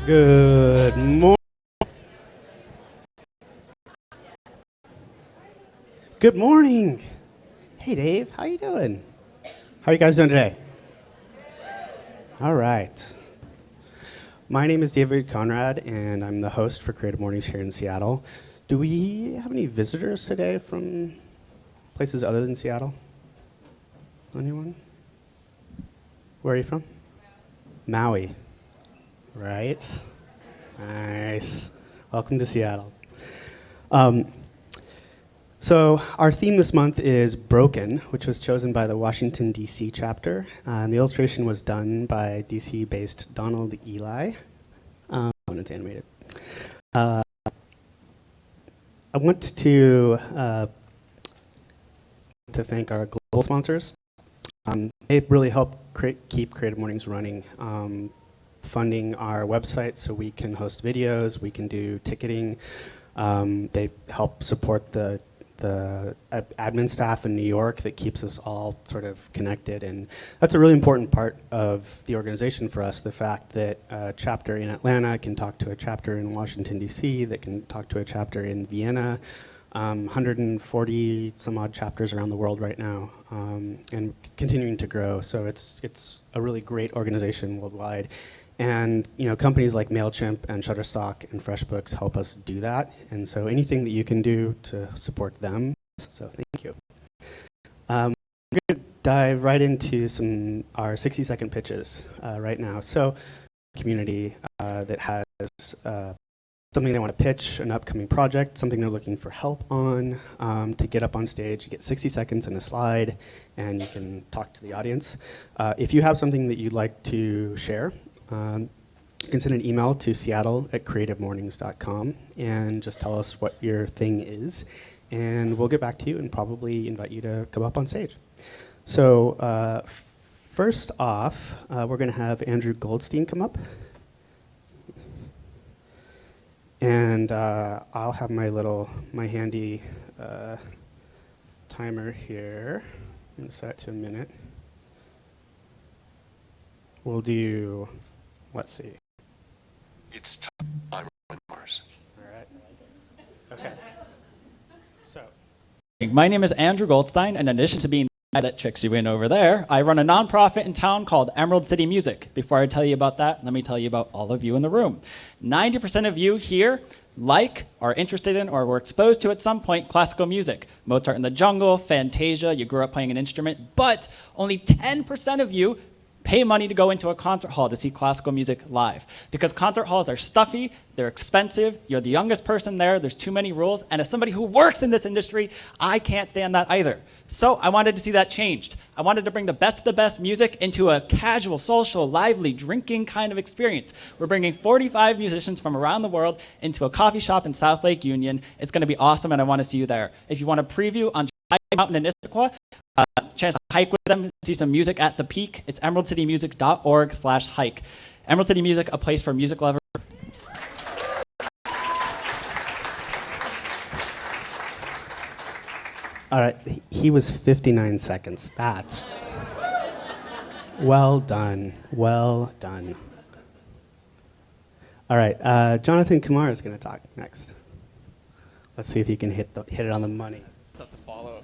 Good morning. Good morning. Hey, Dave. How you doing? How are you guys doing today? All right. My name is David Conrad, and I'm the host for Creative Mornings here in Seattle. Do we have any visitors today from places other than Seattle? Anyone? Where are you from? Maui. Right. Nice. Welcome to Seattle. So our theme this month is Broken, which was chosen by the Washington, D.C. chapter. And the illustration was done by D.C.-based Donald Eli. And it's animated. I want to thank our global sponsors. They really help keep Creative Mornings running, funding our website so we can host videos, we can do ticketing. They help support the admin staff in New York that keeps us all sort of connected, and that's a really important part of the organization for us, the fact that a chapter in Atlanta can talk to a chapter in Washington, D.C., that can talk to a chapter in Vienna, 140 some odd chapters around the world right now, and continuing to grow, so it's a really great organization worldwide. And companies like MailChimp and Shutterstock and FreshBooks help us do that. And so anything that you can do to support them, so thank you. We're going to dive right into our 60-second pitches right now. So community that has something they want to pitch, an upcoming project, something they're looking for help on, to get up on stage. You get 60 seconds and a slide, and you can talk to the audience. If you have something that you'd like to share, you can send an email to seattle@creativemornings.com and just tell us what your thing is, and we'll get back to you and probably invite you to come up on stage. So first off, we're going to have Andrew Goldstein come up. And I'll have my handy timer here. I'm going to set it to a minute. We'll do, let's see. It's time on Mars. All right. Okay. So. My name is Andrew Goldstein, and in addition to being the guy that checks you in over there, I run a nonprofit in town called Emerald City Music. Before I tell you about that, let me tell you about all of you in the room. 90% of you here are interested in, or were exposed to at some point, classical music. Mozart in the Jungle, Fantasia, you grew up playing an instrument, but only 10% of you pay money to go into a concert hall to see classical music live. Because concert halls are stuffy, they're expensive, you're the youngest person there's too many rules, and as somebody who works in this industry, I can't stand that either. So I wanted to see that changed. I wanted to bring the best of the best music into a casual, social, lively, drinking kind of experience. We're bringing 45 musicians from around the world into a coffee shop in South Lake Union. It's gonna be awesome, and I wanna see you there. If you want a preview on Mountain in Issaquah, chance to hike with them, see some music at the peak, it's emeraldcitymusic.org/hike. Emerald City Music, a place for music lovers. All right, he was 59 seconds. That's well done. Well done. All right, Jonathan Kumar is going to talk next. Let's see if he can hit it on the money. It's tough to follow.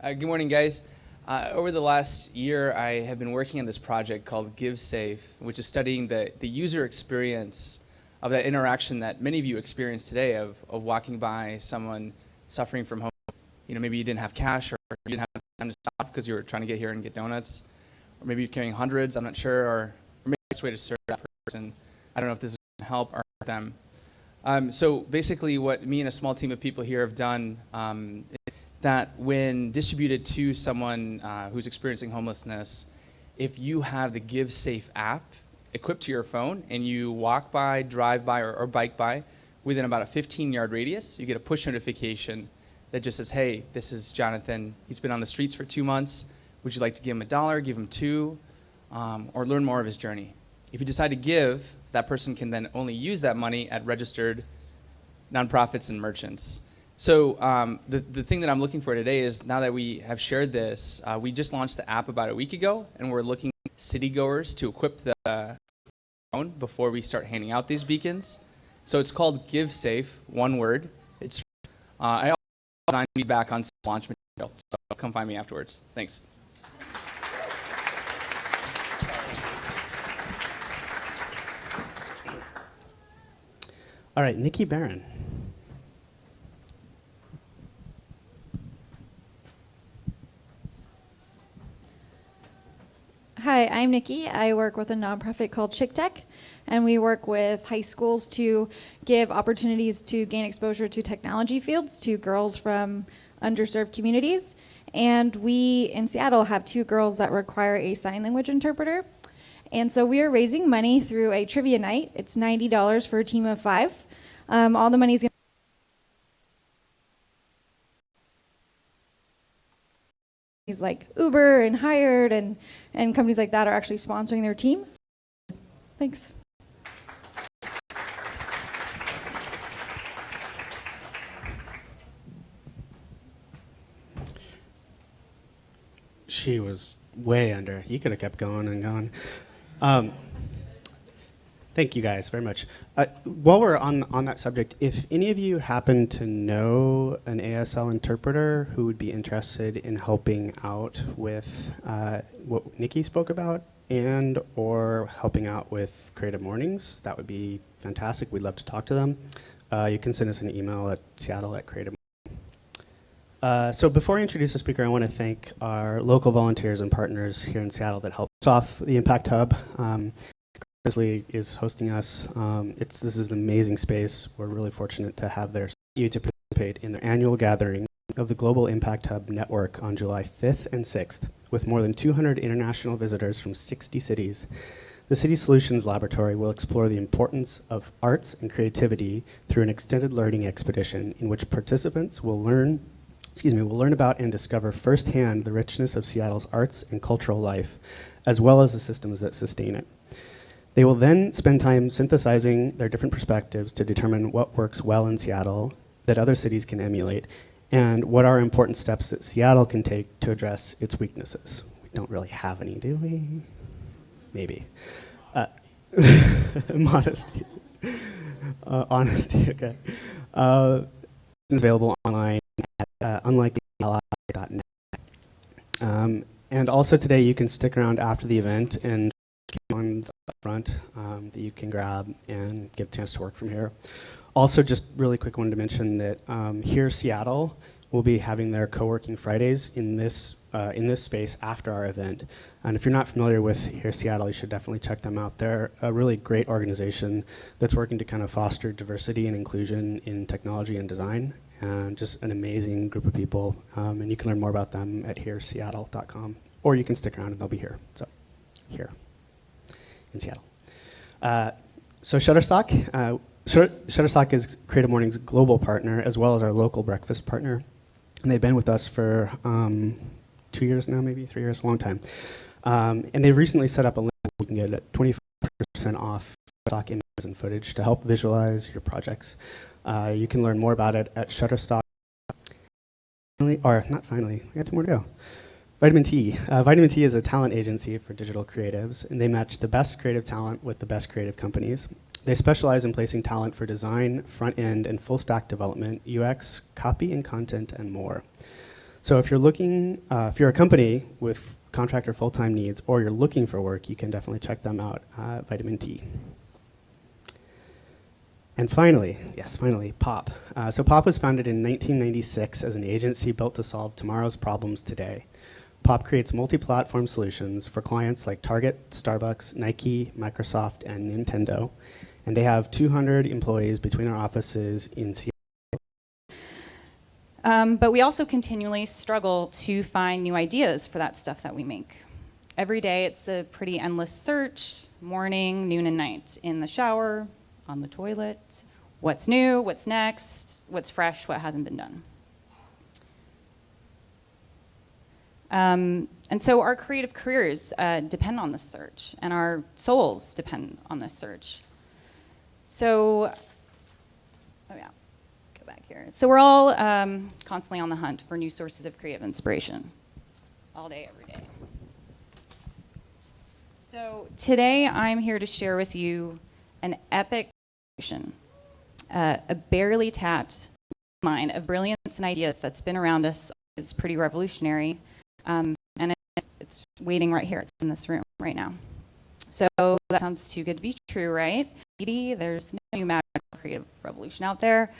Good morning, guys. Over the last year, I have been working on this project called Give Safe, which is studying the user experience of that interaction that many of you experience today of walking by someone suffering from home. Maybe you didn't have cash, or you didn't have time to stop because you were trying to get here and get donuts, or maybe you're carrying hundreds, I'm not sure, or maybe the best way to serve that person. I don't know if this is going to help or hurt them. So basically what me and a small team of people here have done that when distributed to someone who's experiencing homelessness, if you have the Give Safe app equipped to your phone and you walk by, drive by, or bike by within about a 15-yard radius, you get a push notification that just says, hey, this is Jonathan. He's been on the streets for 2 months. Would you like to give him $1, give him $2, or learn more of his journey? If you decide to give, that person can then only use that money at registered nonprofits and merchants. So the thing that I'm looking for today is, now that we have shared this, we just launched the app about a week ago, and we're looking at city goers to equip the before we start handing out these beacons. So it's called Give Safe, one word. It's I also designed feedback on launch material, so come find me afterwards. Thanks. All right, Nikki Barron. Hi, I'm Nikki. I work with a nonprofit called Chick Tech, and we work with high schools to give opportunities to gain exposure to technology fields to girls from underserved communities. And we in Seattle have 2 girls that require a sign language interpreter. And so we are raising money through a trivia night. It's $90 for a team of 5. All the money is going to like Uber and Hired and companies like that are actually sponsoring their teams. Thanks. She was way under. You could have kept going and going. Thank you guys very much. While we're on that subject, if any of you happen to know an ASL interpreter who would be interested in helping out with what Nikki spoke about and or helping out with Creative Mornings, that would be fantastic. We'd love to talk to them. You can send us an email at Seattle@Creative. So before I introduce the speaker, I want to thank our local volunteers and partners here in Seattle that helped us off the Impact Hub. Grizzly is hosting us. This is an amazing space. We're really fortunate to have you to participate in their annual gathering of the Global Impact Hub Network on July 5th and 6th, with more than 200 international visitors from 60 cities. The City Solutions Laboratory will explore the importance of arts and creativity through an extended learning expedition in which participants will learn about and discover firsthand the richness of Seattle's arts and cultural life, as well as the systems that sustain it. They will then spend time synthesizing their different perspectives to determine what works well in Seattle that other cities can emulate, and what are important steps that Seattle can take to address its weaknesses. We don't really have any, do we? Maybe. Modesty. Honesty, okay. It's available online at unlikelyally.net. And also today you can stick around after the event and ones up front that you can grab and get a chance to work from here. Also, just really quick, wanted to mention that here Seattle will be having their co-working Fridays in this space after our event. And if you're not familiar with Here Seattle, you should definitely check them out. They're a really great organization that's working to kind of foster diversity and inclusion in technology and design. And just an amazing group of people. And you can learn more about them at hereseattle.com. Or you can stick around and they'll be here. So, here in Seattle. So Shutterstock. Shutterstock is Creative Mornings' global partner as well as our local breakfast partner. And they've been with us for 2 years now, maybe 3 years, a long time. And they've recently set up a link you can get 25% off stock images and footage to help visualize your projects. You can learn more about it at Shutterstock. Not finally, I got 2 more to go. Vitamin T. Vitamin T is a talent agency for digital creatives, and they match the best creative talent with the best creative companies. They specialize in placing talent for design, front-end, and full-stack development, UX, copy and content, and more. So if you're a company with contract or full-time needs, or you're looking for work, you can definitely check them out, Vitamin T. And finally, POP. So POP was founded in 1996 as an agency built to solve tomorrow's problems today. POP creates multi-platform solutions for clients like Target, Starbucks, Nike, Microsoft, and Nintendo. And they have 200 employees between their offices in Seattle. But we also continually struggle to find new ideas for that stuff that we make. Every day it's a pretty endless search, morning, noon, and night, in the shower, on the toilet, what's new, what's next, what's fresh, what hasn't been done. And so our creative careers depend on this search, and our souls depend on this search. So, go back here. So we're all constantly on the hunt for new sources of creative inspiration, all day, every day. So today I'm here to share with you an epic creation, a barely tapped mine of brilliance and ideas that's been around us is pretty revolutionary, and it's waiting right here. It's in this room right now. So that sounds too good to be true, right? Edie, there's no new magical creative revolution out there,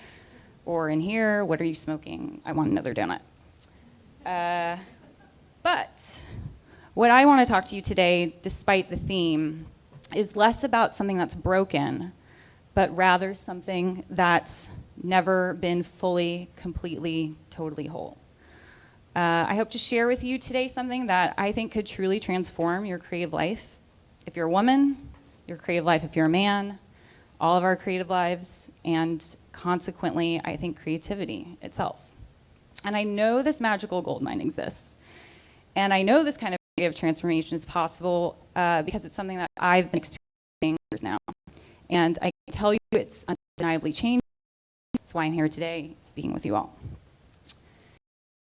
or in here. What are you smoking? I want another donut. But what I want to talk to you today, despite the theme, is less about something that's broken, but rather something that's never been fully, completely, totally whole. I hope to share with you today something that I think could truly transform your creative life. If you're a woman, your creative life. If you're a man, all of our creative lives, and consequently, I think creativity itself. And I know this magical gold mine exists. And I know this kind of creative transformation is possible because it's something that I've been experiencing for years now. And I can tell you it's undeniably changed. That's why I'm here today speaking with you all.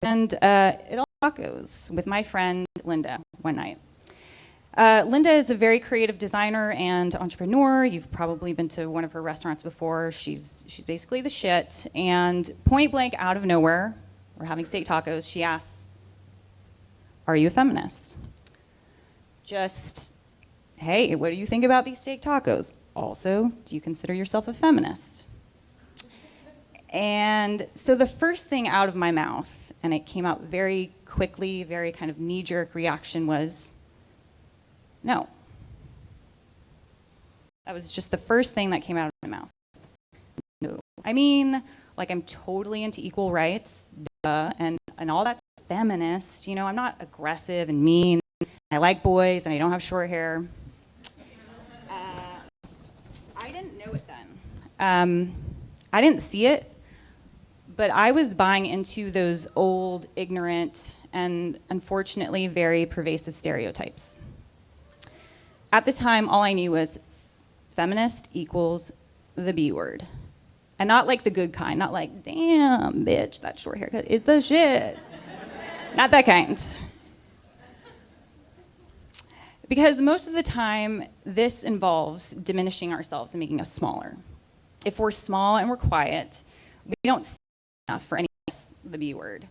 And it all goes with my friend Linda one night. Linda is a very creative designer and entrepreneur. You've probably been to one of her restaurants before. She's basically the shit. And point blank out of nowhere, we're having steak tacos, she asks, "Are you a feminist?" Just, hey, what do you think about these steak tacos? Also, do you consider yourself a feminist? And so the first thing out of my mouth, and it came out very quickly, very kind of knee-jerk reaction was, no. That was just the first thing that came out of my mouth. No. I mean, like, I'm totally into equal rights, duh, and all that's feminist. You know, I'm not aggressive and mean. I like boys, and I don't have short hair. I didn't know it then. I didn't see it, but I was buying into those old, ignorant, and unfortunately very pervasive stereotypes. At the time, all I knew was feminist equals the B word. And not like the good kind, not like, damn, bitch, that short haircut is the shit. Not that kind. Because most of the time, this involves diminishing ourselves and making us smaller. If we're small and we're quiet, we don't see enough for any the B word.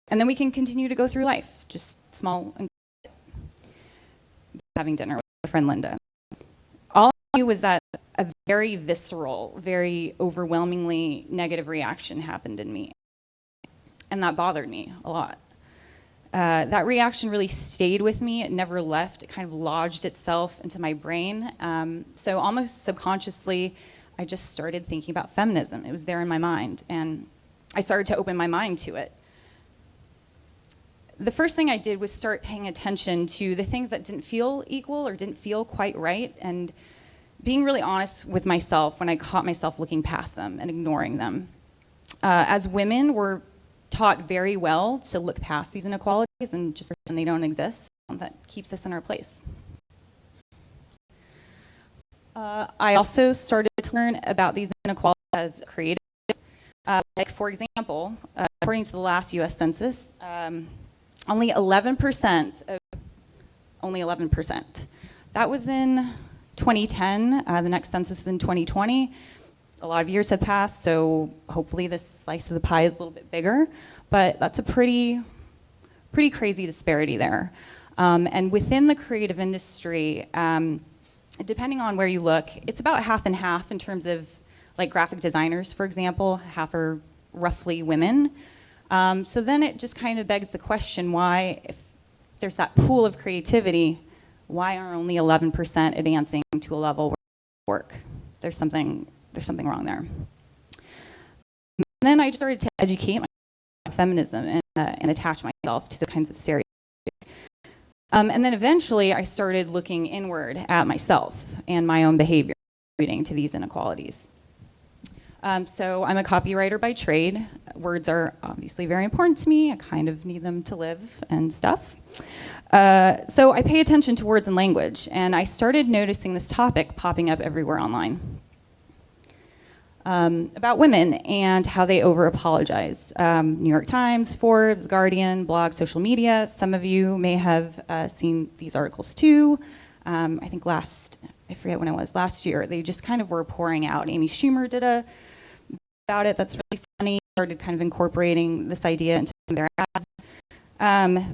And then we can continue to go through life, just small and quiet. Having dinner with my friend Linda. All I knew was that a very visceral, very overwhelmingly negative reaction happened in me. And that bothered me a lot. That reaction really stayed with me. It never left. It kind of lodged itself into my brain. So almost subconsciously, I just started thinking about feminism. It was there in my mind, and I started to open my mind to it. The first thing I did was start paying attention to the things that didn't feel equal or didn't feel quite right, and being really honest with myself when I caught myself looking past them and ignoring them. As women, we're taught very well to look past these inequalities and just pretend they don't exist. That keeps us in our place. I also started to learn about these inequalities as creative. Like, for example, according to the last US Census, only 11%. That was in 2010. The next census is in 2020. A lot of years have passed, so hopefully this slice of the pie is a little bit bigger. But that's a pretty crazy disparity there. And within the creative industry, depending on where you look, it's about half and half in terms of, like, graphic designers, for example. Half are roughly women. So then it just kind of begs the question, why, if there's that pool of creativity, why are only 11% advancing to a level where they work? There's something wrong there. And then I just started to educate myself about feminism and attach myself to the kinds of stereotypes. And then eventually I started looking inward at myself and my own behavior, contributing to these inequalities. So I'm a copywriter by trade. Words are obviously very important to me. I kind of need them to live and stuff. So I pay attention to words and language, and I started noticing this topic popping up everywhere online. about women and how they over-apologize. New York Times, Forbes, Guardian, blog, social media. Some of you may have seen these articles too. I think I forget when it was, last year, they just kind of were pouring out. Amy Schumer did about it that's really funny, started kind of incorporating this idea into their ads.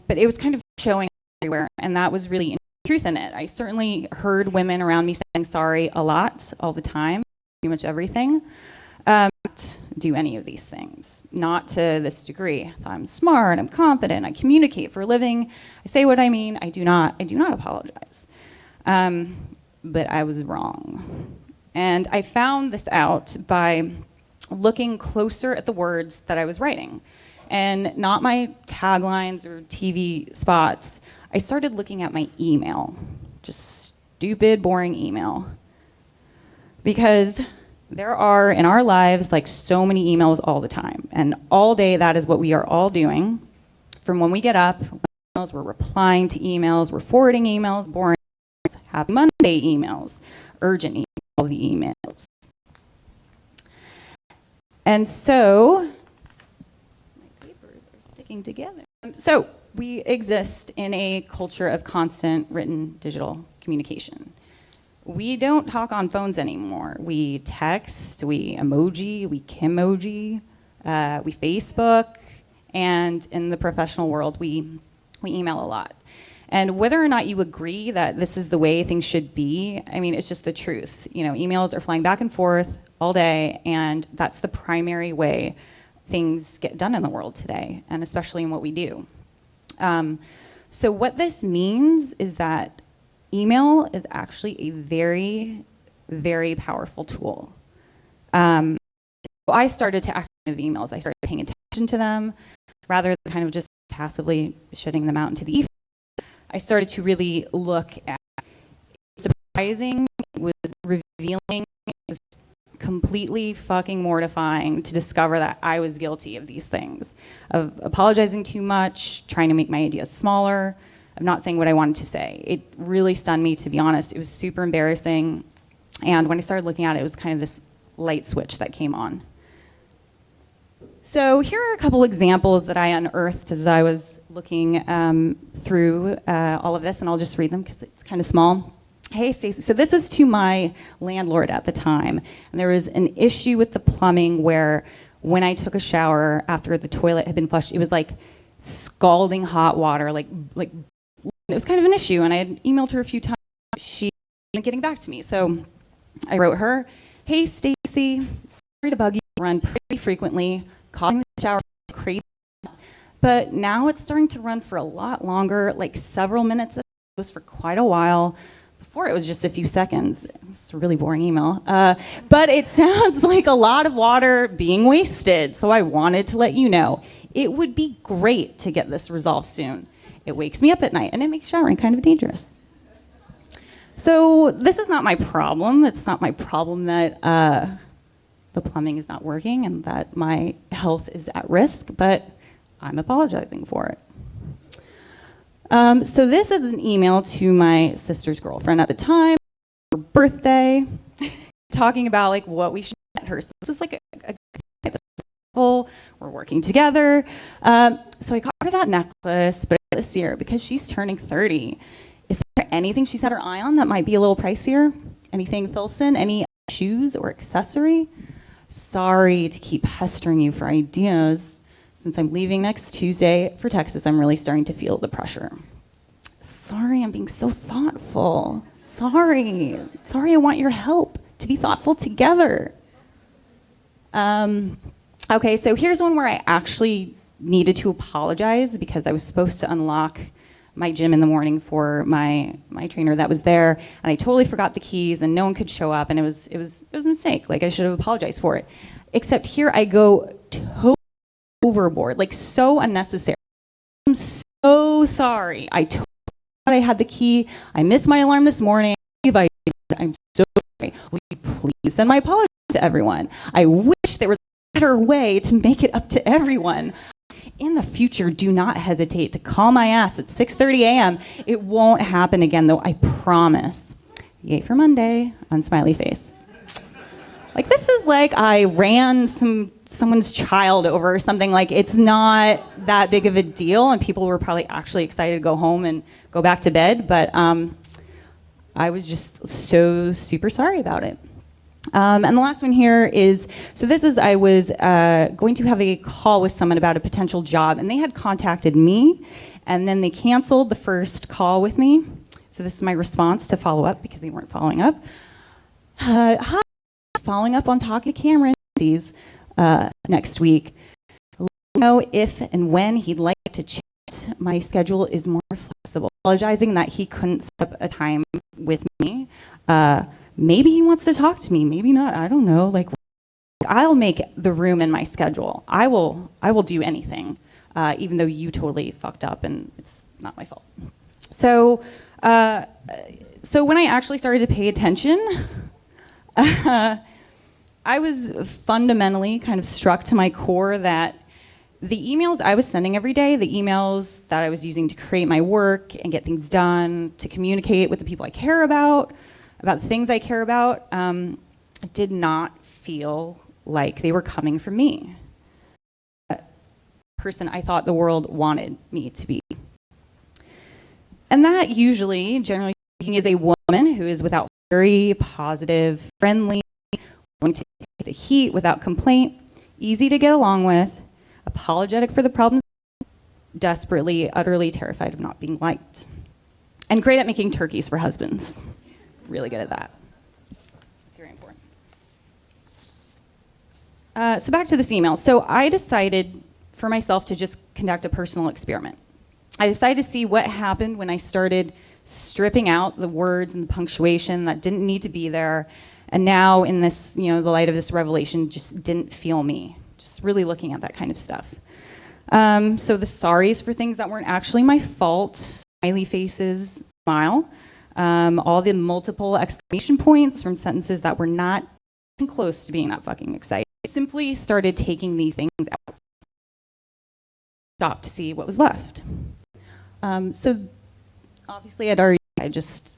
But it was kind of showing everywhere, and that was really truth in it. I certainly heard women around me saying sorry a lot, all the time, pretty much everything. Do any of these things, not to this degree. I'm smart, I'm confident, I communicate for a living, I say what I mean, I do not apologize. But I was wrong. And I found this out by looking closer at the words that I was writing, and not my taglines or TV spots. I started looking at my email, just stupid, boring email. Because there are, in our lives, like so many emails all the time. And all day, that is what we are all doing. From when we get up, we're replying to emails, we're forwarding emails, boring emails, Happy Monday emails, urgent emails, all the emails. And so, my papers are sticking together. So, we exist in a culture of constant written digital communication. We don't talk on phones anymore. We text, we emoji, we Kimoji, we Facebook, and in the professional world, we email a lot. And whether or not you agree that this is the way things should be, I mean, it's just the truth. You know, emails are flying back and forth all day, and that's the primary way things get done in the world today, and especially in what we do. So what this means is that email is actually a very, very powerful tool. I started to act on emails. I started paying attention to them rather than kind of just passively shutting them out into the ether. I started to really look at it. Surprising, it was revealing, it was completely fucking mortifying to discover that I was guilty of these things, of apologizing too much, trying to make my ideas smaller, of not saying what I wanted to say. It really stunned me, to be honest. It was super embarrassing. And when I started looking at it, it was kind of this light switch that came on. So here are a couple examples that I unearthed as I was looking through all of this, and I'll just read them because it's kind of small. Hey, Stacey. So this is to my landlord at the time, and there was an issue with the plumbing where when I took a shower after the toilet had been flushed, it was like scalding hot water, like it was kind of an issue, and I had emailed her a few times. She wasn't getting back to me, so I wrote her, hey, Stacey, sorry to bug you, run pretty frequently, causing the shower crazy, but now it's starting to run for a lot longer, like several minutes. It was for quite a while. Before it was just a few seconds. It's a really boring email. But it sounds like a lot of water being wasted, so I wanted to let you know. It would be great to get this resolved soon. It wakes me up at night, and it makes showering kind of dangerous. So this is not my problem. It's not my problem that the plumbing is not working and that my health is at risk, but I'm apologizing for it. So this is an email to my sister's girlfriend at the time, her birthday, talking about like what we should get her. So this is like we're working together. So I got her that necklace, but this year because she's turning 30. Is there anything she's had her eye on that might be a little pricier? Anything, Filson? Any shoes or accessory? Sorry to keep pestering you for ideas. Since I'm leaving next Tuesday for Texas, I'm really starting to feel the pressure. Sorry, I'm being so thoughtful. Sorry, I want your help to be thoughtful together. Okay, so here's one where I actually needed to apologize because I was supposed to unlock my gym in the morning for my trainer that was there, and I totally forgot the keys, and no one could show up, and it was a mistake. Like I should have apologized for it. Except here I go totally overboard, like so unnecessary. I'm so sorry. I totally thought I had the key. I missed my alarm this morning. I'm so sorry. Will you please send my apologies to everyone? I wish there was a better way to make it up to everyone. In the future, do not hesitate to call my ass at 6:30 a.m. It won't happen again, though, I promise. Yay for Monday, unsmiley face. Like, this is like I ran someone's child over or something. Like, it's not that big of a deal, and people were probably actually excited to go home and go back to bed, but I was just so super sorry about it. And the last one here is, so this is, I was going to have a call with someone about a potential job, and they had contacted me, and then they canceled the first call with me. So this is my response to follow up, because they weren't following up. Hi, following up on talking to Cameron next week. Let me know if and when he'd like to chat. My schedule is more flexible. Apologizing that he couldn't set up a time with me. Maybe he wants to talk to me, maybe not, I don't know. Like, I'll make the room in my schedule. I will do anything, even though you totally fucked up and it's not my fault. So when I actually started to pay attention, I was fundamentally kind of struck to my core that the emails I was sending every day, the emails that I was using to create my work and get things done, to communicate with the people I care about the things I care about, did not feel like they were coming from me. The person I thought the world wanted me to be. And that usually, generally speaking, is a woman who is without very positive, friendly, willing to take the heat without complaint, easy to get along with, apologetic for the problems, desperately, utterly terrified of not being liked, and great at making turkeys for husbands. Really good at that. It's very important. So back to this email. So I decided for myself to just conduct a personal experiment. I decided to see what happened when I started stripping out the words and the punctuation that didn't need to be there, and now in this, the light of this revelation, just didn't feel me. Just really looking at that kind of stuff. So the sorries for things that weren't actually my fault, smiley faces, smile, all the multiple exclamation points from sentences that were not even close to being that fucking exciting. I simply started taking these things out. Stopped to see what was left. So obviously I just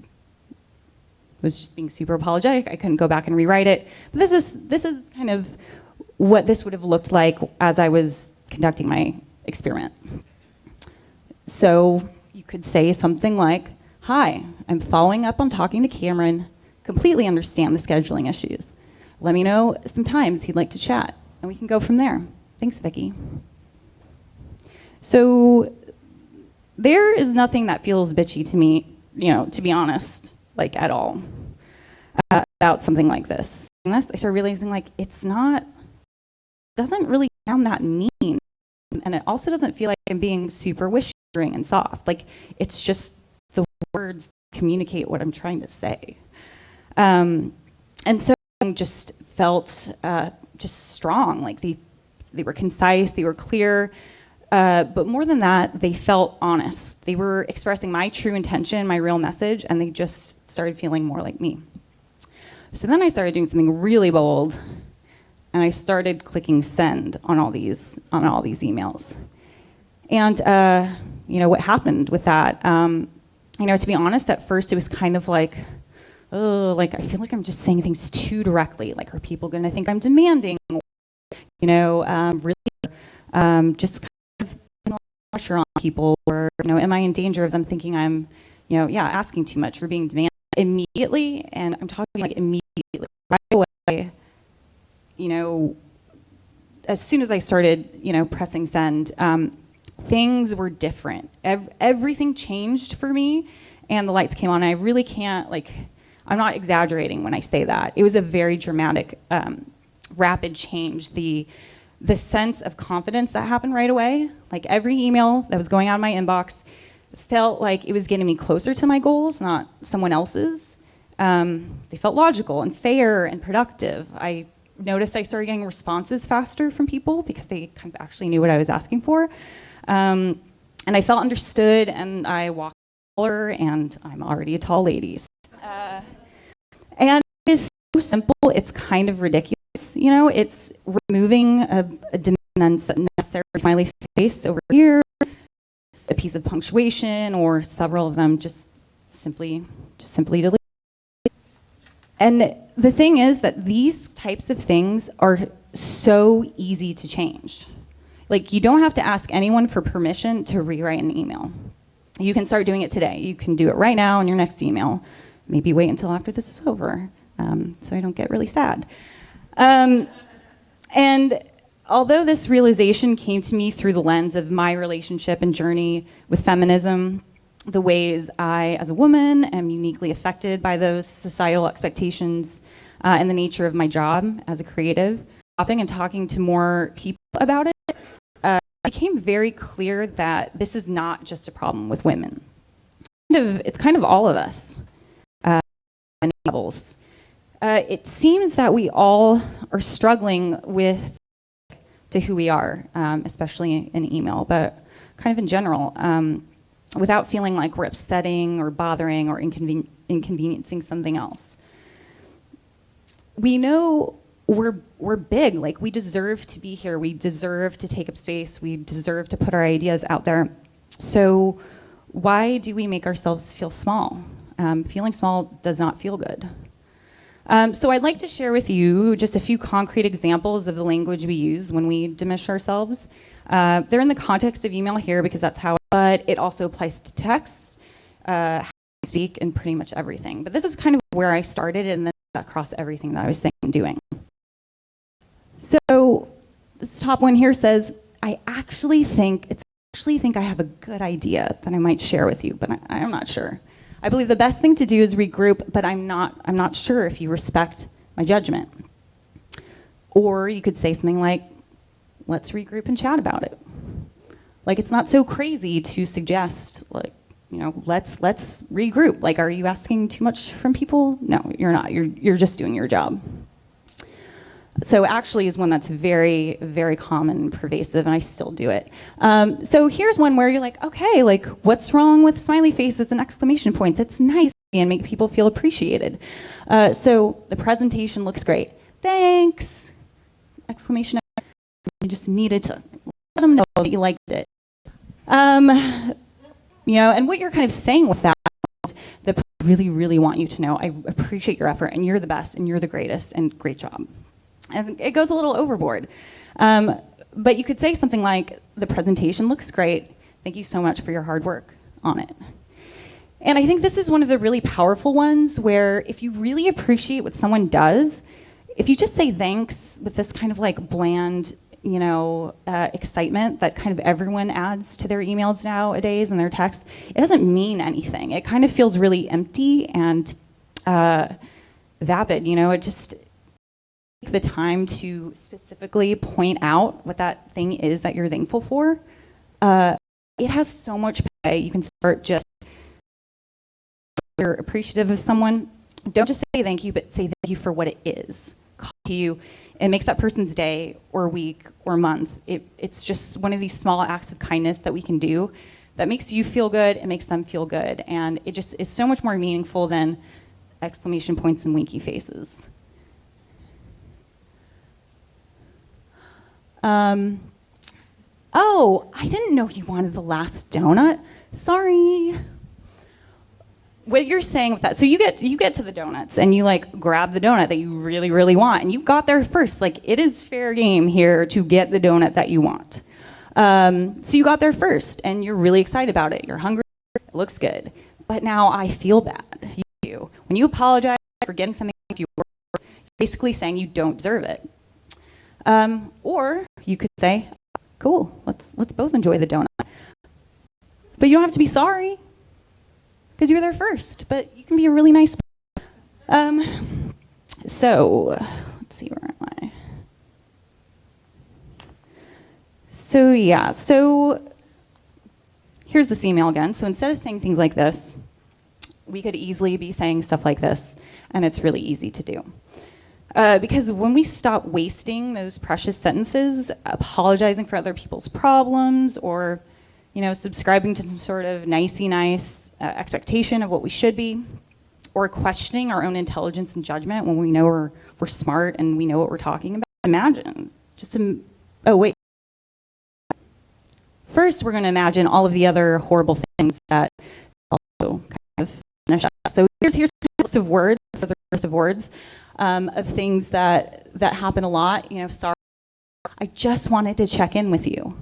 was just being super apologetic. I couldn't go back and rewrite it. But this is kind of what this would have looked like as I was conducting my experiment. So you could say something like, hi, I'm following up on talking to Cameron, completely understand the scheduling issues. Let me know some times he'd like to chat, and we can go from there. Thanks, Vicki. So there is nothing that feels bitchy to me, to be honest, like at all, about something like this. I started realizing doesn't really sound that mean, and it also doesn't feel like I'm being super wishy-washy and soft. Like, it's just the words communicate what I'm trying to say. And so I just felt just strong, like they were concise, they were clear, but more than that, they felt honest. They were expressing my true intention, my real message, and they just started feeling more like me. So then I started doing something really bold, and I started clicking send on all these emails. And what happened with that? To be honest, at first it was kind of like, oh, like I feel like I'm just saying things too directly. Like, are people going to think I'm demanding? Really, just kind of putting pressure on people, or am I in danger of them thinking I'm, asking too much or being demanding immediately? And I'm talking like immediately, right away. As soon as I started, pressing send, things were different. Everything changed for me, and the lights came on. I really can't, I'm not exaggerating when I say that. It was a very dramatic, rapid change. The sense of confidence that happened right away, like every email that was going out of my inbox felt like it was getting me closer to my goals, not someone else's. They felt logical and fair and productive. I noticed I started getting responses faster from people because they kind of actually knew what I was asking for. And I felt understood, and I walked taller, and I'm already a tall lady. And it's so simple, it's kind of ridiculous. It's removing a unnecessary smiley face over here, a piece of punctuation, or several of them, just simply delete. And the thing is that these types of things are so easy to change. Like, you don't have to ask anyone for permission to rewrite an email. You can start doing it today. You can do it right now in your next email. Maybe wait until after this is over, so I don't get really sad. And although this realization came to me through the lens of my relationship and journey with feminism, the ways I, as a woman, am uniquely affected by those societal expectations, and the nature of my job as a creative, stopping and talking to more people about it, it became very clear that this is not just a problem with women. It's kind of all of us, on levels. It seems that we all are struggling with to who we are, especially in email, but kind of in general, without feeling like we're upsetting or bothering or inconveniencing something else. We know we're big, like we deserve to be here, we deserve to take up space, we deserve to put our ideas out there. So why do we make ourselves feel small? Feeling small does not feel good. So I'd like to share with you just a few concrete examples of the language we use when we diminish ourselves. They're in the context of email here because that's how, but it also applies to texts, how we speak, and pretty much everything. But this is kind of where I started, and then across everything that I was thinking and doing. So this top one here says, I actually think I have a good idea that I might share with you, but I'm not sure. I believe the best thing to do is regroup, but I'm not sure if you respect my judgment. Or you could say something like, let's regroup and chat about it. Like, it's not so crazy to suggest, like, you know, let's regroup. Like, are you asking too much from people? No, you're not. You're just doing your job. So actually is one that's very, very common and pervasive, and I still do it. So here's one where you're like, okay, like, what's wrong with smiley faces and exclamation points? It's nice and make people feel appreciated. So the presentation looks great. Thanks! Exclamation. You just needed to let them know that you liked it. You know, and what you're kind of saying with that is that I really, really want you to know I appreciate your effort, and you're the best, and you're the greatest, and great job. And it goes a little overboard. But you could say something like, the presentation looks great. Thank you so much for your hard work on it. And I think this is one of the really powerful ones where if you really appreciate what someone does, if you just say thanks with this kind of like bland, you know, excitement that kind of everyone adds to their emails nowadays and their texts, it doesn't mean anything. It kind of feels really empty and vapid, you know, it just, the time to specifically point out what that thing is that you're thankful for, it has so much play. You can start just, if you're appreciative of someone, don't just say thank you, but say thank you for what it is. Call to you. It makes that person's day or week or month. It's just one of these small acts of kindness that we can do that makes you feel good, it makes them feel good, and it just is so much more meaningful than exclamation points and winky faces. Oh, I didn't know you wanted the last donut. Sorry. What you're saying with that, so you get to the donuts and you like grab the donut that you really, really want, and you got there first. Like, it is fair game here to get the donut that you want. So you got there first and you're really excited about it. You're hungry, it looks good. But now I feel bad. When you apologize for getting something you were, you're basically saying you don't deserve it. Or you could say, cool, let's both enjoy the donut. But you don't have to be sorry, because you were there first, but you can be a really nice person. So, let's see, where am I? So yeah, so here's this email again. So instead of saying things like this, we could easily be saying stuff like this, and it's really easy to do. Because when we stop wasting those precious sentences, apologizing for other people's problems, or, you know, subscribing to some sort of nicey nice expectation of what we should be, or questioning our own intelligence and judgment when we know we're smart and we know what we're talking about. Imagine, oh wait. First, we're going to imagine all of the other horrible things that also kind of finish us. So here's a list of words for the rest of words of things that happen a lot. You know, sorry, I just wanted to check in with you.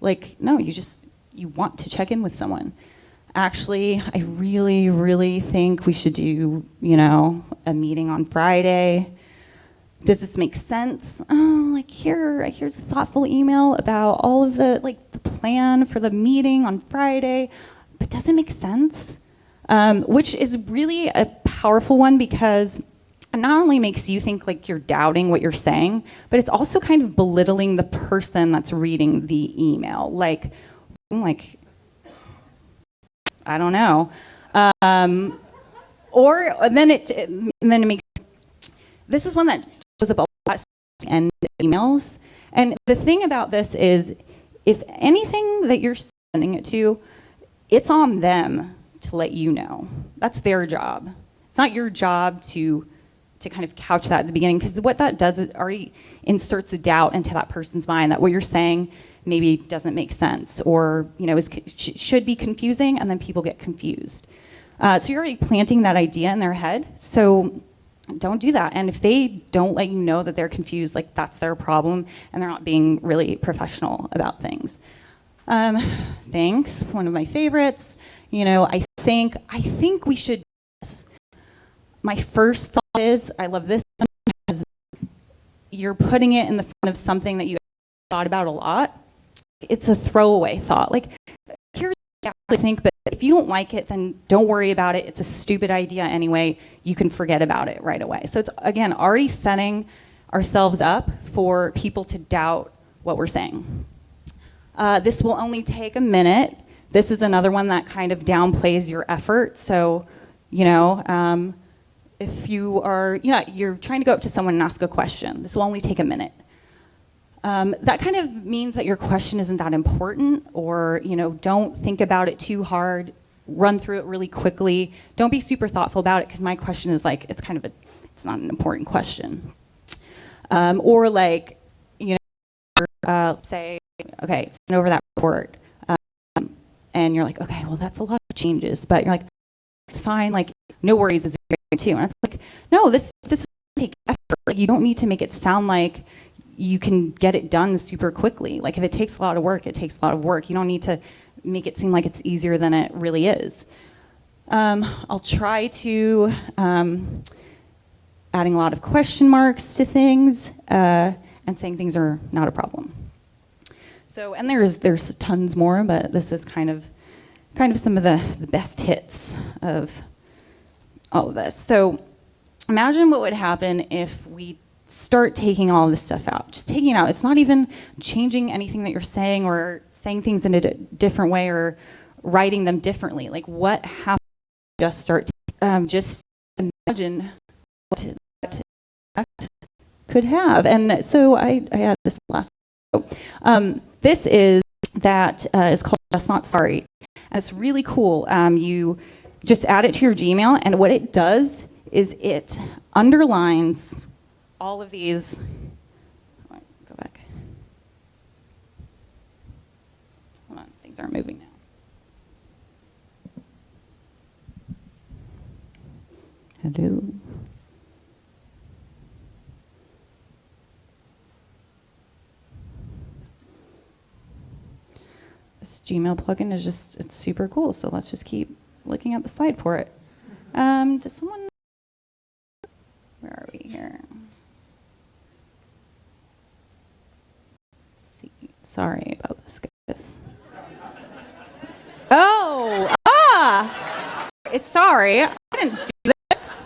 Like, no, you want to check in with someone. Actually, I really, really think we should do, you know, a meeting on Friday. Does this make sense? Oh, like here's a thoughtful email about all of the plan for the meeting on Friday, but does it make sense? Which is really a powerful one because it not only makes you think like you're doubting what you're saying, but it's also kind of belittling the person that's reading the email. Like I don't know. Or then it makes, this is one that shows up a lot in emails. And the thing about this is, if anything that you're sending it to, it's on them to let you know. That's their job. It's not your job to kind of couch that at the beginning, because what that does is already inserts a doubt into that person's mind that what you're saying maybe doesn't make sense, or you know should be confusing, and then people get confused. So you're already planting that idea in their head. So don't do that. And if they don't let you know that they're confused, like that's their problem, and they're not being really professional about things. Thanks. One of my favorites. You know, I think we should do this. My first thought is, I love this because you're putting it in the front of something that you thought about a lot. It's a throwaway thought. Like, here's what I think, but if you don't like it, then don't worry about it. It's a stupid idea anyway. You can forget about it right away. So it's, again, already setting ourselves up for people to doubt what we're saying. This will only take a minute. This is another one that kind of downplays your effort. So, you know, if you are, you're trying to go up to someone and ask a question, this will only take a minute. That kind of means that your question isn't that important, or, you know, don't think about it too hard, run through it really quickly. Don't be super thoughtful about it, because my question is like, it's not an important question. Or like, you know, say, okay, send over that report. And you're like, okay, well, that's a lot of changes, but you're like, it's fine, like, no worries is great too. And I'm like, no, this take effort. Like, you don't need to make it sound like you can get it done super quickly. Like, if it takes a lot of work, it takes a lot of work. You don't need to make it seem like it's easier than it really is. I'll try to adding a lot of question marks to things and saying things are not a problem. So, and there's tons more, but this is kind of some of the best hits of all of this. So imagine what would happen if we start taking all of this stuff out. Just taking it out. It's not even changing anything that you're saying or saying things in a different way or writing them differently. Like, what happens if you just start just imagine what that effect could have. And so I had this last this is called Just Not Sorry. And it's really cool. You just add it to your Gmail, and what it does is it underlines all of these. Go back. Hold on, things aren't moving now. Hello. This Gmail plugin is it's super cool, so let's just keep looking at the side for it. Does someone, where are we here? See, sorry about this, guys. Oh, sorry, I didn't do this.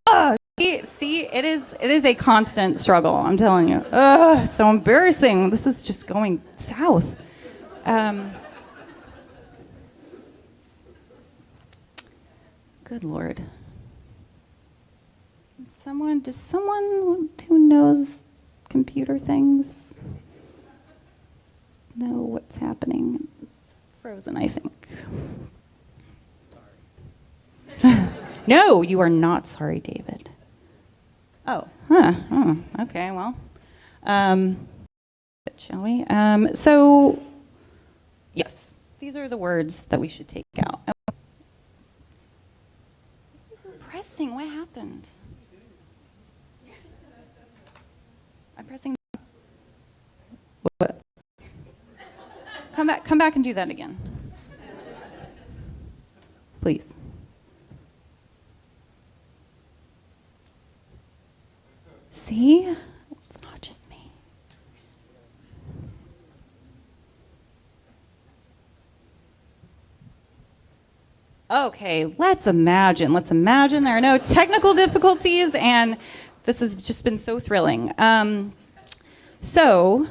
Oh, see, it is a constant struggle, I'm telling you. It's so embarrassing. This is just going south. Good Lord. Does someone who knows computer things know what's happening? It's frozen, I think. Sorry. No, you are not sorry, David. Oh, okay, well. Shall we? So, yes, these are the words that we should take out. Press pressing. What happened? I'm pressing. What? Come back and do that again. Please. See? It's not just me. Okay, let's imagine there are no technical difficulties, and this has just been so thrilling. So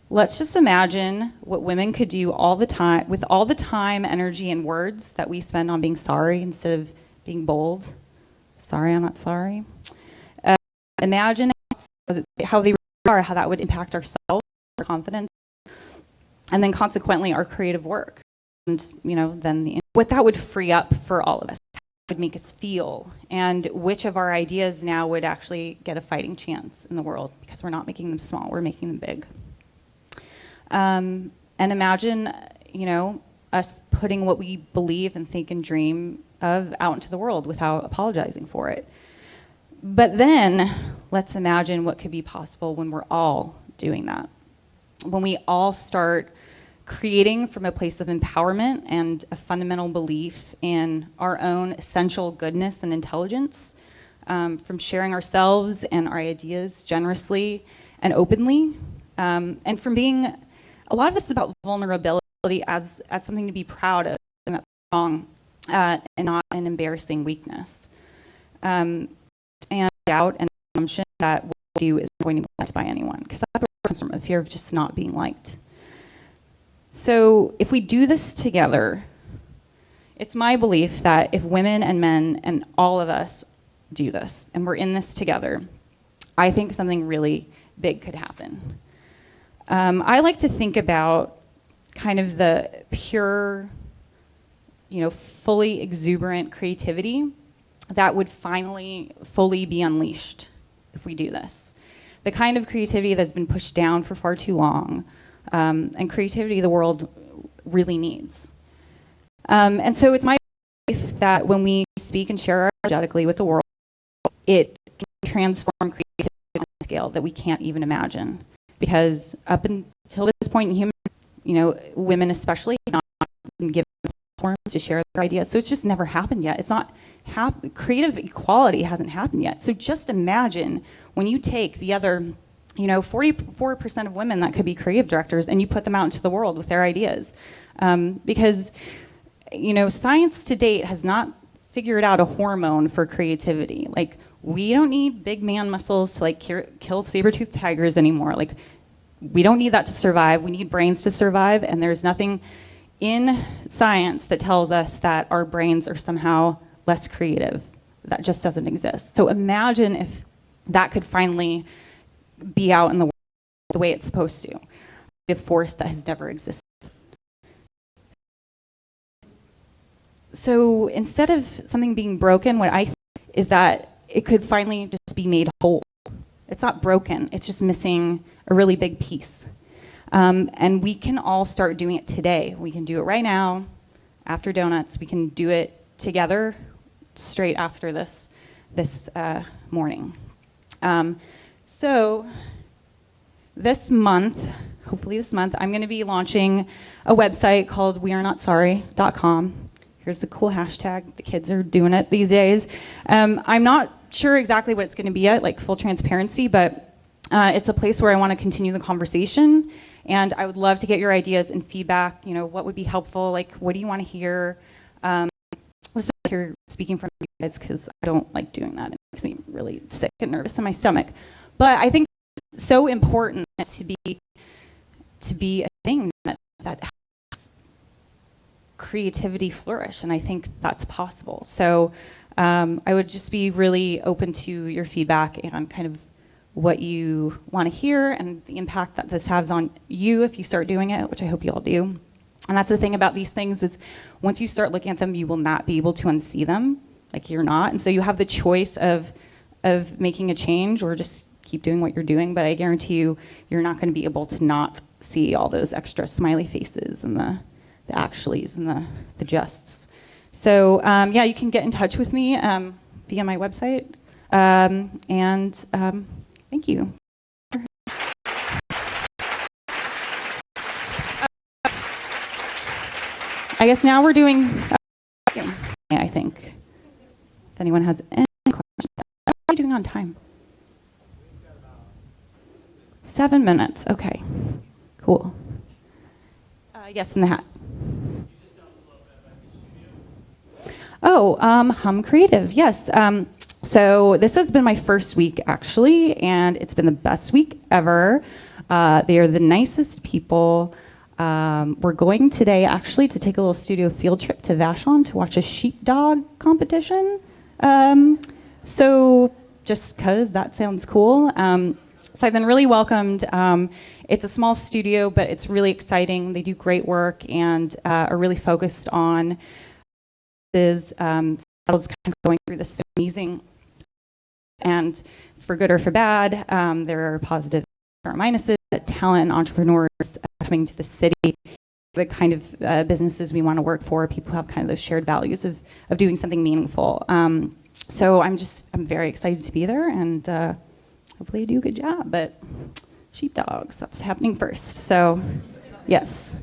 let's just imagine what women could do all the time, with all the time, energy, and words that we spend on being sorry instead of being bold. Sorry, I'm not sorry. Imagine how they are, how that would impact ourselves, our confidence, and then consequently our creative work. And then what that would free up for all of us, would make us feel, and which of our ideas now would actually get a fighting chance in the world, because we're not making them small, we're making them big. And imagine, us putting what we believe and think and dream of out into the world without apologizing for it. But then let's imagine what could be possible when we're all doing that. When we all start creating from a place of empowerment and a fundamental belief in our own essential goodness and intelligence, from sharing ourselves and our ideas generously and openly, and from being, a lot of this is about vulnerability as something to be proud of, and that's strong, and not an embarrassing weakness. And doubt and assumption that what we do is going to be liked by anyone, because that's where it comes from, a fear of just not being liked. So if we do this together, it's my belief that if women and men and all of us do this, and we're in this together, I think something really big could happen. I like to think about kind of the pure, fully exuberant creativity that would finally fully be unleashed if we do this. The kind of creativity that's been pushed down for far too long, and creativity the world really needs. And so it's my belief that when we speak and share energetically with the world, it can transform creativity on a scale that we can't even imagine. Because up until this point in human, women especially, have not been given platforms to share their ideas. So it's just never happened yet. It's not creative equality hasn't happened yet. So just imagine when you take the other 44% of women that could be creative directors, and you put them out into the world with their ideas. Because, science to date has not figured out a hormone for creativity. Like, we don't need big man muscles to kill saber-toothed tigers anymore. Like, we don't need that to survive. We need brains to survive, and there's nothing in science that tells us that our brains are somehow less creative. That just doesn't exist. So imagine if that could finally be out in the world the way it's supposed to, a force that has never existed. So instead of something being broken, what I think is that it could finally just be made whole. It's not broken, it's just missing a really big piece. And we can all start doing it today. We can do it right now, after donuts. We can do it together straight after this morning. So this month, hopefully this month, I'm going to be launching a website called wearenotsorry.com. Here's a cool hashtag. The kids are doing it these days. I'm not sure exactly what it's going to be yet, like full transparency, but it's a place where I want to continue the conversation, and I would love to get your ideas and feedback. What would be helpful? Like, what do you want to hear? Let's just hear speaking from you guys, because I don't like doing that. It makes me really sick and nervous in my stomach. But I think it's so important to be a thing that helps creativity flourish, and I think that's possible. So I would just be really open to your feedback and kind of what you want to hear and the impact that this has on you if you start doing it, which I hope you all do. And that's the thing about these things, is once you start looking at them, you will not be able to unsee them. Like, you're not. And so you have the choice of making a change or just keep doing what you're doing. But I guarantee you, you're not going to be able to not see all those extra smiley faces and the actuallys and the justs. So yeah, you can get in touch with me via my website. Thank you. I guess now we're doing, I think, if anyone has any questions. How are we doing on time? 7 minutes, okay, cool. Yes, in the hat. Oh, Hum Creative, yes. So this has been my first week, actually, and it's been the best week ever. They are the nicest people. We're going today, actually, to take a little studio field trip to Vashon to watch a sheepdog competition. So just because that sounds cool. So I've been really welcomed. It's a small studio, but it's really exciting. They do great work and are really focused on kind of going through this amazing, and for good or for bad, there are positive or minuses. Talent and entrepreneurs coming to the city, the kind of businesses we want to work for, people who have kind of those shared values of doing something meaningful. So I'm very excited to be there, and hopefully I do a good job. But sheepdogs, that's happening first. So yes.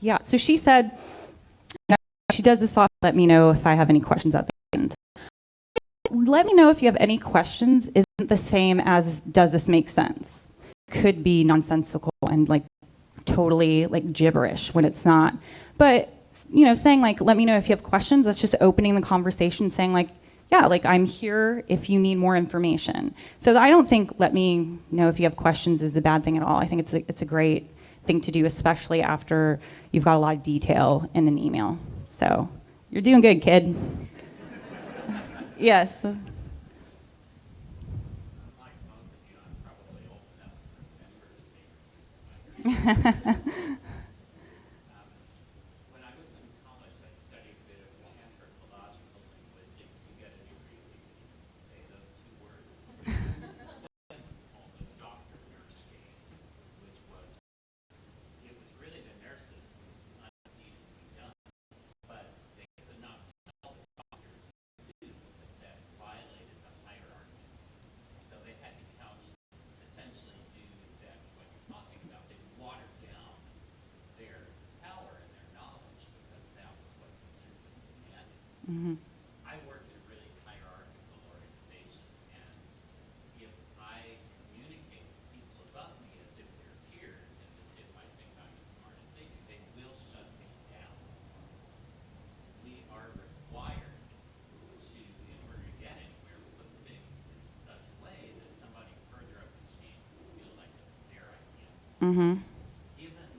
Yeah, so she said, she does this lot, let me know if I have any questions at the end. Let me know if you have any questions isn't the same as does this make sense? Could be nonsensical and like totally like gibberish when it's not. But, saying like, let me know if you have questions, that's just opening the conversation, saying like, yeah, like I'm here if you need more information. So I don't think let me know if you have questions is a bad thing at all. I think it's a great thing to do, especially after you've got a lot of detail in an email. So you're doing good, kid. Yes. Mm-hmm. I work in a really hierarchical organization, and if I communicate with people above me as if they're peers, and as if I think I'm as smart as they will shut me down. We are required to, in order to get anywhere, put things in such a way that somebody further up the chain will feel like it's their idea. Mm-hmm. Given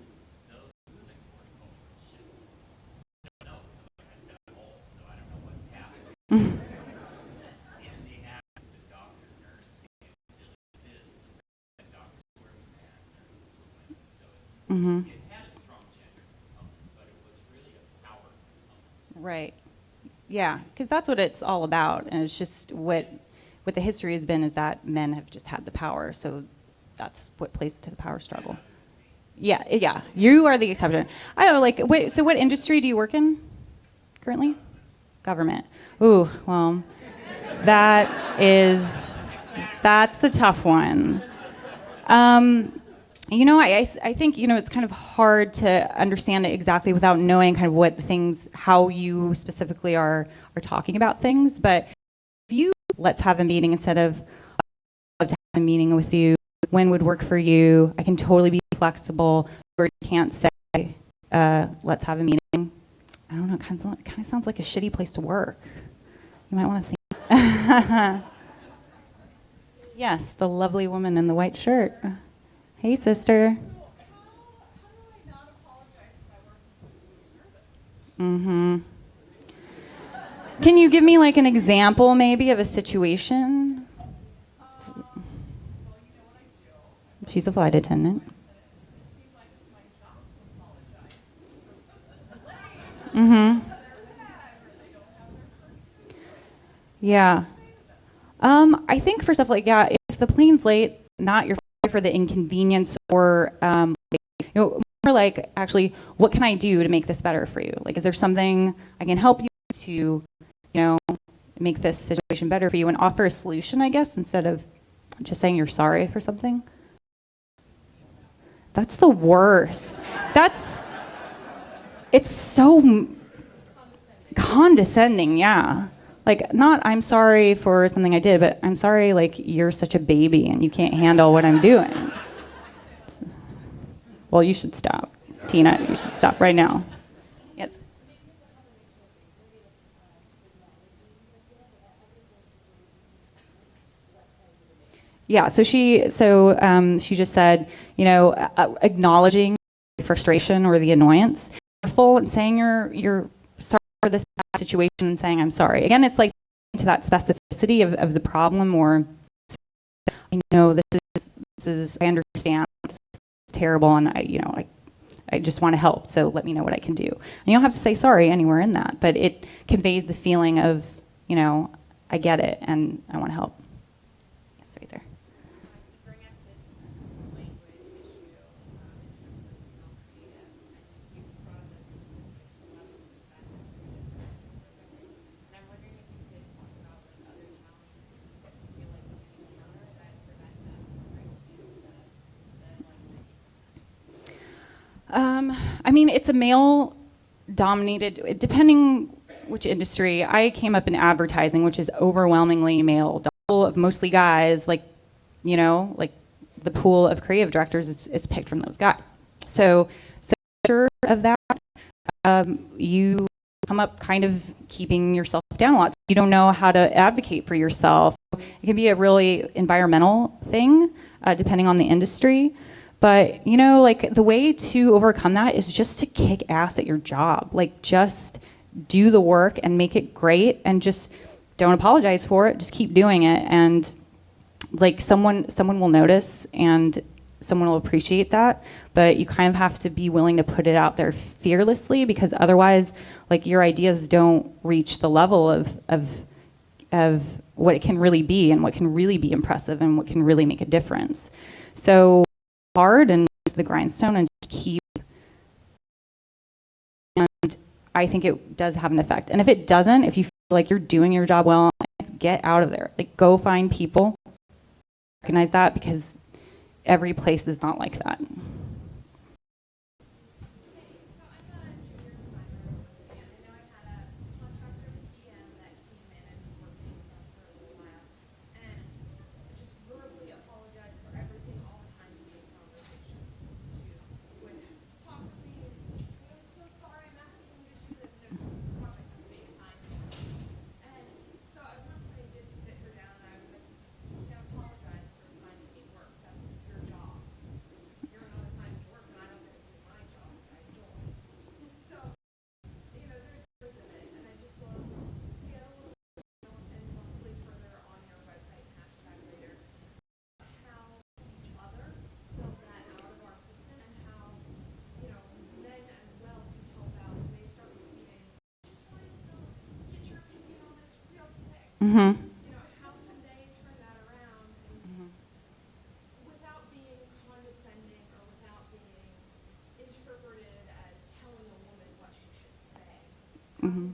those moving horticultural shifts, I don't know, like I said, I'm old, so I don't know what's happening. In the act of the doctor, nurse, it still exists, the doctor working man, so Mm-hmm. it had a strong gender component, but it was really a power component. Right. Yeah, because that's what it's all about, and it's just what the history has been is that men have just had the power, so that's what plays to the power struggle. Yeah, yeah, you are the exception. I don't know, like, wait, so what industry do you work in currently? Government. Ooh, well, that's the tough one. I think, it's kind of hard to understand it exactly without knowing kind of what the things, how you specifically are talking about things. But if you, let's have a meeting instead of, I'd love to have a meeting with you, when would work for you? I can totally be flexible, or you can't say, let's have a meeting. I don't know, it kind of sounds like a shitty place to work. You might want to think. Yes, the lovely woman in the white shirt. Hey, sister. Mm-hmm. Can you give me like an example maybe of a situation? She's a flight attendant. Yeah. I think for stuff like, yeah, if the plane's late, not your fault for the inconvenience, or more like, actually, what can I do to make this better for you? Like, is there something I can help you to, make this situation better for you, and offer a solution, I guess, instead of just saying you're sorry for something? That's the worst. It's so condescending, yeah. Like, not I'm sorry for something I did, but I'm sorry, like, you're such a baby and you can't handle what I'm doing. Well, you should stop. Tina, you should stop right now. Yes. Yeah, so she just said, acknowledging frustration or the annoyance, full and saying you're sorry for this situation and saying I'm sorry. Again, it's like to that specificity of the problem, or this is I understand it's terrible, and I just want to help, so let me know what I can do. And you don't have to say sorry anywhere in that, but it conveys the feeling of, I get it and I want to help. It's right there. I mean, it's a male dominated, depending which industry. I came up in advertising, which is overwhelmingly male, full of mostly guys, like the pool of creative directors is picked from those guys. So sure of that, you come up kind of keeping yourself down a lot. So you don't know how to advocate for yourself. It can be a really environmental thing, depending on the industry. But, like, the way to overcome that is just to kick ass at your job. Like, just do the work and make it great, and just don't apologize for it. Just keep doing it. And, like, someone will notice, and someone will appreciate that. But you kind of have to be willing to put it out there fearlessly, because otherwise, like, your ideas don't reach the level of what it can really be, and what can really be impressive, and what can really make a difference. So hard and use the grindstone and keep, and I think it does have an effect. And if it doesn't, if you feel like you're doing your job well, get out of there. Like, go find people, recognize that, because every place is not like that. Mm-hmm. Mm-hmm.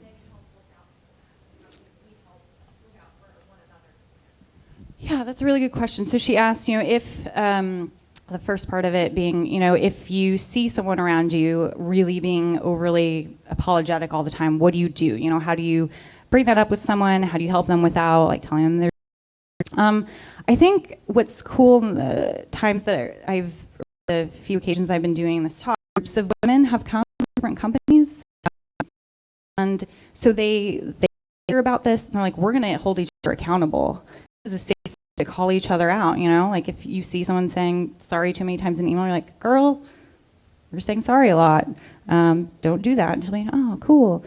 Yeah, that's a really good question. So she asked, if the first part of it being, if you see someone around you really being overly apologetic all the time, what do you do? How do you bring that up with someone? How do you help them without, like, telling them they're... I think what's cool in the times that the few occasions I've been doing this talk, groups of women have come from different companies, and so they hear about this, and they're like, we're going to hold each other accountable. This is a safe space to call each other out, Like, if you see someone saying sorry too many times in an email, you're like, girl, you're saying sorry a lot. Don't do that. And she'll be, oh, cool.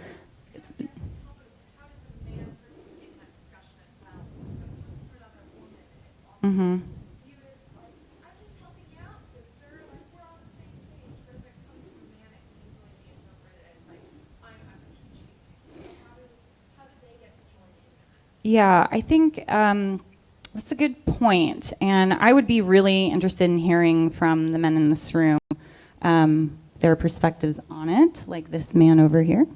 Mm-hmm. Yeah, I think that's a good point. And I would be really interested in hearing from the men in this room their perspectives on it, like this man over here.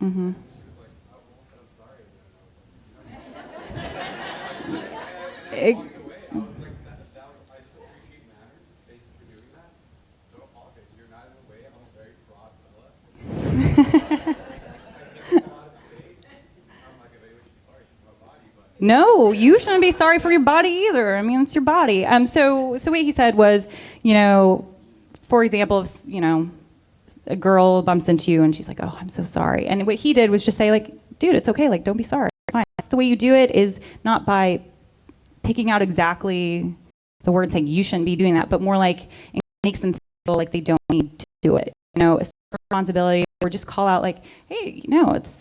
Mm-hmm. No, you shouldn't be sorry for your body either. I mean, it's your body. So what he said was, for example, if, a girl bumps into you and she's like, "Oh, I'm so sorry," and what he did was just say, like, "Dude, it's okay. Like, don't be sorry. It's fine." That's the way you do it, is not by picking out exactly the word saying you shouldn't be doing that, but more like it makes them feel like they don't need to do it. It's responsibility, or just call out like, "Hey,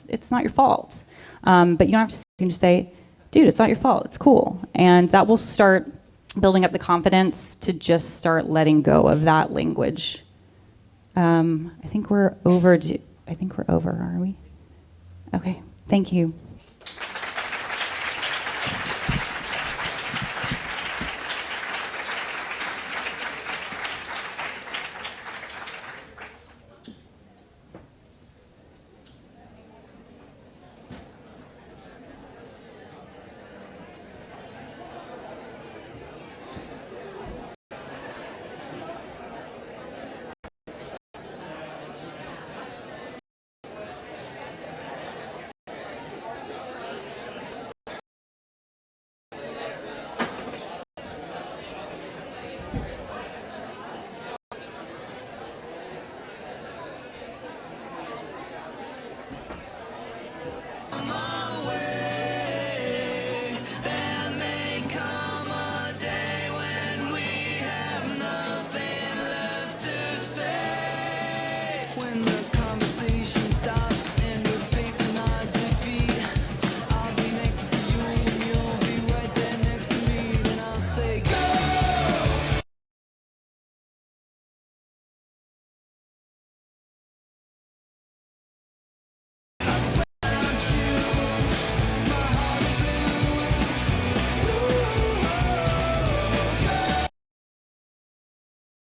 it's not your fault." But you don't have to just say, "Dude, it's not your fault. It's cool," and that will start building up the confidence to just start letting go of that language. I think we're over. Are we? Okay. Thank you.